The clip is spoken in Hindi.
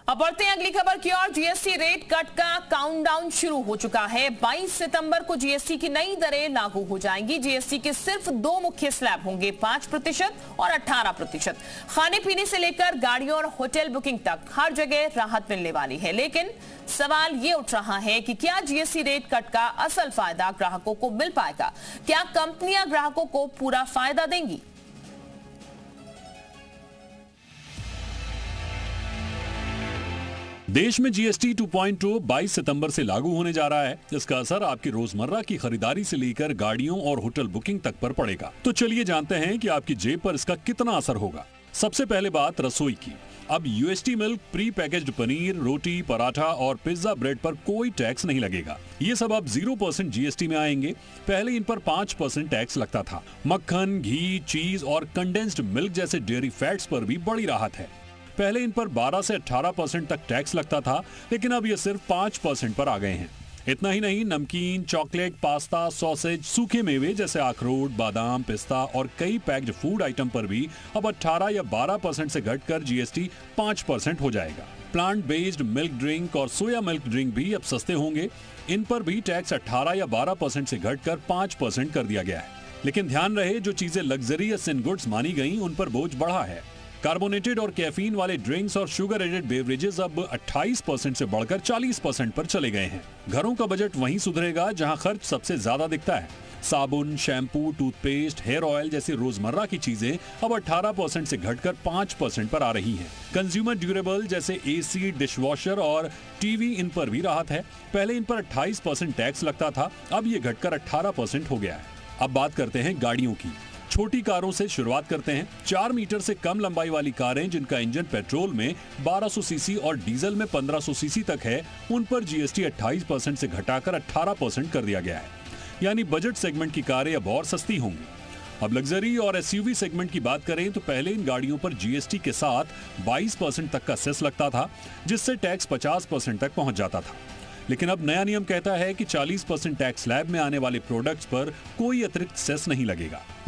अब बढ़ते हैं अगली खबर की ओर। जीएसटी रेट कट का काउंटडाउन शुरू हो चुका है। 22 सितंबर को जीएसटी की नई दरें लागू हो जाएंगी। जीएसटी के सिर्फ दो मुख्य स्लैब होंगे, 5% और 18%। खाने पीने से लेकर गाड़ियों और होटल बुकिंग तक हर जगह राहत मिलने वाली है। लेकिन सवाल ये उठ रहा है कि क्या जीएसटी रेट कट का असल फायदा ग्राहकों को मिल पाएगा? क्या कंपनियां ग्राहकों को पूरा फायदा देंगी? देश में जीएसटी 2.0 22 सितंबर से लागू होने जा रहा है। इसका असर आपकी रोजमर्रा की खरीदारी से लेकर गाड़ियों और होटल बुकिंग तक पर पड़ेगा। तो चलिए जानते हैं कि आपकी जेब पर इसका कितना असर होगा। सबसे पहले बात रसोई की। अब UHT milk, pre packaged paneer, रोटी, पराठा और पिज्जा ब्रेड पर कोई टैक्स नहीं लगेगा। ये सब अब 0% जीएसटी में आएंगे। पहले इन पर 5% टैक्स लगता था। मक्खन, घी, चीज और कंडेंस्ड मिल्क जैसे डेयरी फैट्स पर भी बड़ी राहत है। पहले इन पर 12 से 18% तक टैक्स लगता था, लेकिन अब ये सिर्फ 5% पर आ गए हैं। इतना ही नहीं, नमकीन, चॉकलेट, पास्ता, सॉसेज, सूखे मेवे जैसे अखरोट, बादाम, पिस्ता और कई पैक्ड फूड आइटम पर भी अब 18 या 12% से घटकर जीएसटी 5% हो जाएगा। प्लांट बेस्ड मिल्क ड्रिंक और सोया मिल्क ड्रिंक भी अब सस्ते होंगे। इन पर भी टैक्स 18 या 12% से घटकर 5% कर दिया गया है। लेकिन ध्यान रहे, जो चीजें लग्जरियस इन गुड्स मानी गई उन पर बोझ बढ़ा है। कार्बोनेटेड और कैफीन वाले ड्रिंक्स और शुगर एडेड बेवरेजेस अब 28% से बढ़कर 40% पर चले गए हैं। घरों का बजट वहीं सुधरेगा जहां खर्च सबसे ज्यादा दिखता है। साबुन, शैम्पू, टूथपेस्ट, हेयर ऑयल जैसी रोजमर्रा की चीजें अब 18% से घटकर 5% पर आ रही हैं। कंज्यूमर ड्यूरेबल जैसे एसी, डिशवॉशर और टीवी, इन पर भी राहत है। पहले इन पर 28% टैक्स लगता था, अब ये घटकर 18% हो गया है। अब बात करते हैं गाड़ियों की। छोटी कारों से शुरुआत करते हैं। 4 मीटर से कम लंबाई वाली कारें जिनका इंजन पेट्रोल में 1200 सीसी और डीजल में 1500 सीसी तक है, उन पर जीएसटी 28% से घटाकर 18% कर दिया गया है। यानी बजट सेगमेंट की कारें अब और सस्ती होंगी। अब लग्जरी और एसयूवी सेगमेंट की बात करें तो पहले इन गाड़ियों पर जीएसटी के साथ 22% तक का सेस लगता था, जिससे टैक्स 50% तक पहुंच जाता था। लेकिन अब नया नियम कहता है कि 40% टैक्स स्लैब में आने वाले प्रोडक्ट्स पर कोई अतिरिक्त सेस नहीं लगेगा।